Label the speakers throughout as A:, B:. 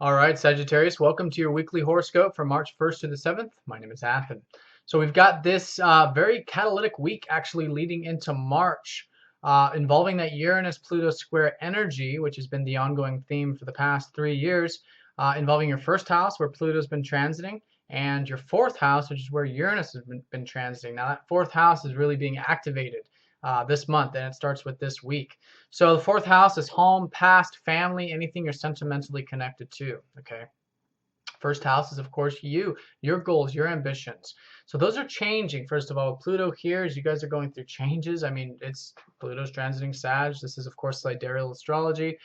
A: All right, Sagittarius, welcome to your weekly horoscope from March 1st to the 7th. My name is Athen. So we've got this very catalytic week actually leading into March, involving that Uranus-Pluto square energy, which has been the ongoing theme for the past 3 years, involving your first house where Pluto's been transiting, and your fourth house, which is where Uranus has been transiting. Now that fourth house is really being activated this month, and it starts with this week. So the fourth house is home, past, family, anything you're sentimentally connected to. Okay. First house is, of course, your goals, your ambitions. So those are changing. First of all, Pluto here, as you guys are going through changes. I mean, it's Pluto's transiting Sag. This is, of course, Sidereal Astrology.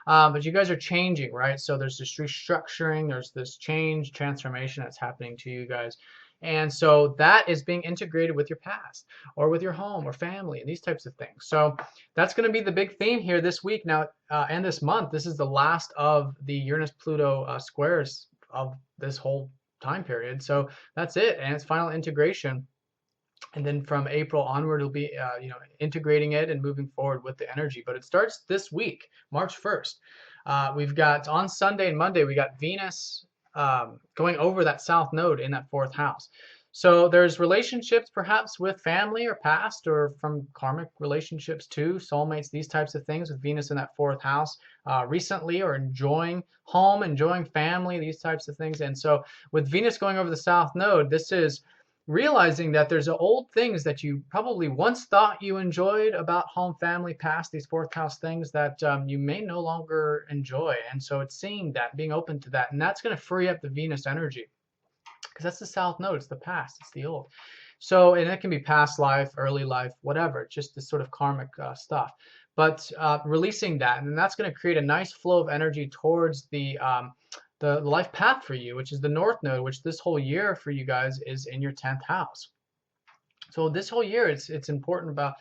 A: But you guys are changing, right? So there's this restructuring, there's this change, transformation that's happening to you guys. And so that is being integrated with your past or with your home or family and these types of things. So that's going to be the big theme here this week now and this month. This is the last of the Uranus-Pluto squares of this whole time period. So that's it, and it's final integration. And then from April onward, it'll be integrating it and moving forward with the energy. But it starts this week, March 1st. We've got on Sunday and Monday, we got Venus going over that South Node in that fourth house. So there's relationships perhaps with family or past or from karmic relationships too, soulmates, these types of things with Venus in that fourth house recently, or enjoying home, enjoying family, these types of things. And so with Venus going over the South Node, this is realizing that there's old things that you probably once thought you enjoyed about home, family, past, these fourth house things that you may no longer enjoy. And so it's seeing that, being open to that. And that's going to free up the Venus energy because that's the South Node. It's the past. It's the old. So, and it can be past life, early life, whatever, just this sort of karmic stuff. But releasing that, and that's going to create a nice flow of energy towards the life path for you, which is the North Node, which this whole year for you guys is in your 10th house. So this whole year, it's important about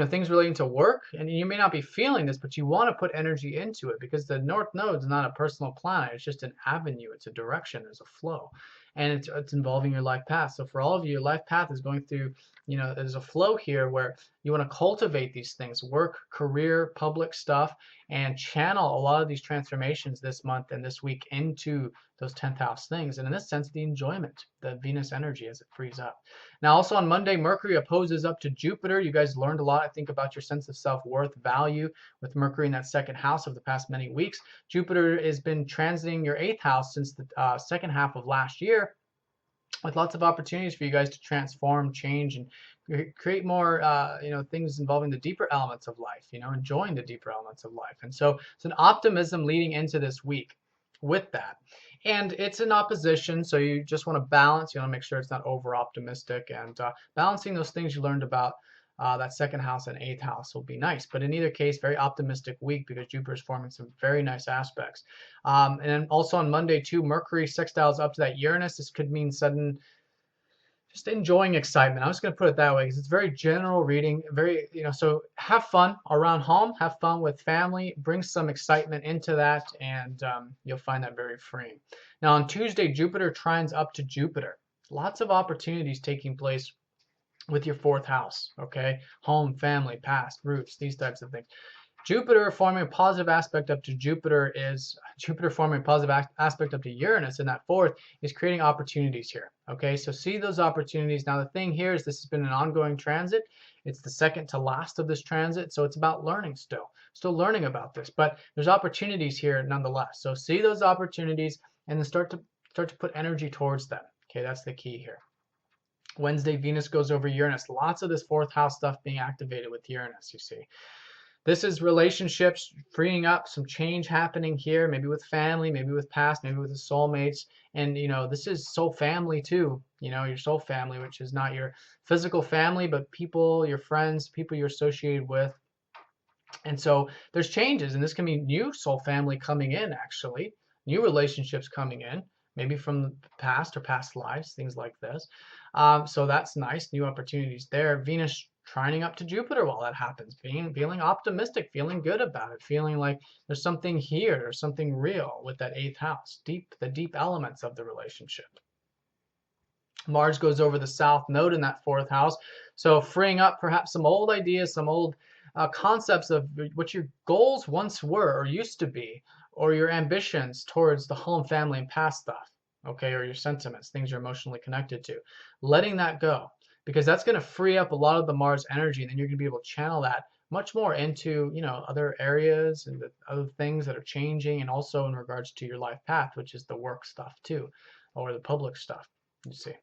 A: things relating to work, and you may not be feeling this, but you want to put energy into it because the North Node is not a personal planet. It's just an avenue. It's a direction. There's a flow, and it's involving your life path. So for all of you, your life path is going through. There's a flow here where you want to cultivate these things, work, career, public stuff, and channel a lot of these transformations this month and this week into those 10th house things. And in this sense, the enjoyment, the Venus energy as it frees up. Now, also on Monday, Mercury opposes up to Jupiter. You guys learned a lot, I think, about your sense of self-worth, value with Mercury in that second house over the past many weeks. Jupiter has been transiting your 8th house since the second half of last year, with lots of opportunities for you guys to transform, change, and create more, things involving the deeper elements of life, enjoying the deeper elements of life. And so it's an optimism leading into this week with that. And it's in opposition, so you just want to balance. You want to make sure it's not over optimistic, and balancing those things you learned about that second house and 8th house will be nice. But in either case, very optimistic week because Jupiter is forming some very nice aspects. And then also on Monday too, Mercury sextiles up to that Uranus. This could mean sudden, just enjoying excitement. I'm just going to put it that way because it's very general reading. Very, so have fun around home, have fun with family, bring some excitement into that, and you'll find that very freeing. Now on Tuesday, Jupiter trines up to Jupiter. Lots of opportunities taking place with your fourth house, okay? Home, family, past, roots, these types of things. Jupiter forming a positive aspect up to Jupiter forming a positive aspect up to Uranus in that fourth is creating opportunities here. Okay, so see those opportunities. Now the thing here is this has been an ongoing transit. It's the second to last of this transit, so it's about learning still learning about this, but there's opportunities here nonetheless. So see those opportunities and then start to put energy towards them. Okay, that's the key here. Wednesday, Venus goes over Uranus. Lots of this fourth house stuff being activated with Uranus, you see. This is relationships freeing up, some change happening here, maybe with family, maybe with past, maybe with the soulmates. And, this is soul family too, your soul family, which is not your physical family, but people, your friends, people you're associated with. And so there's changes, and this can be new soul family coming in, actually, new relationships coming in, maybe from the past or past lives, things like this. So that's nice, new opportunities there. Venus trining up to Jupiter while that happens, feeling optimistic, feeling good about it, feeling like there's something here, there's something real with that 8th house, the deep elements of the relationship. Mars goes over the South Node in that 4th house, so freeing up perhaps some old ideas, some old concepts of what your goals once were or used to be, or your ambitions towards the home, family, and past stuff, okay, or your sentiments, things you're emotionally connected to, letting that go, because that's going to free up a lot of the Mars energy, and then you're going to be able to channel that much more into, other areas and the other things that are changing, and also in regards to your life path, which is the work stuff too, or the public stuff. You see.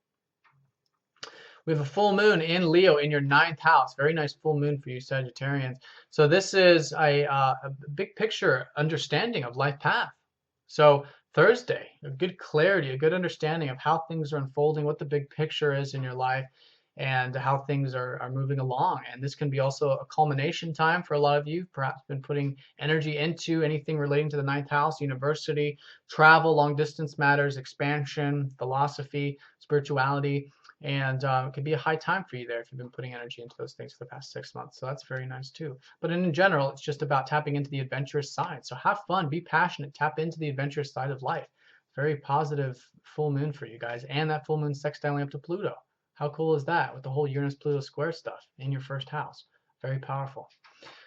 A: We have a full moon in Leo in your 9th house. Very nice full moon for you Sagittarians. So this is a big picture understanding of life path. So Thursday, a good clarity, a good understanding of how things are unfolding, what the big picture is in your life, and how things are moving along. And this can be also a culmination time for a lot of you, perhaps been putting energy into anything relating to the 9th house, university, travel, long distance matters, expansion, philosophy, spirituality. And it could be a high time for you there if you've been putting energy into those things for the past 6 months. So that's very nice too. But in general, it's just about tapping into the adventurous side. So have fun, be passionate, tap into the adventurous side of life. Very positive full moon for you guys. And that full moon sextiling up to Pluto. How cool is that with the whole Uranus Pluto square stuff in your 1st house? Very powerful.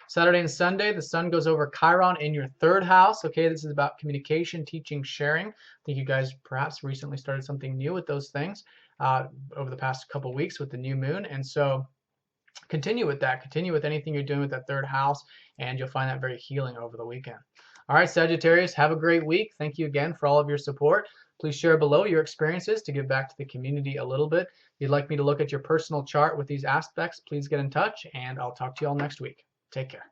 A: Saturday and Sunday, the sun goes over Chiron in your 3rd house. Okay, this is about communication, teaching, sharing. I think you guys perhaps recently started something new with those things over the past couple weeks with the new moon. And so continue with that. Continue with anything you're doing with that 3rd house, and you'll find that very healing over the weekend. All right, Sagittarius, have a great week. Thank you again for all of your support. Please share below your experiences to give back to the community a little bit. If you'd like me to look at your personal chart with these aspects, please get in touch, and I'll talk to you all next week. Take care.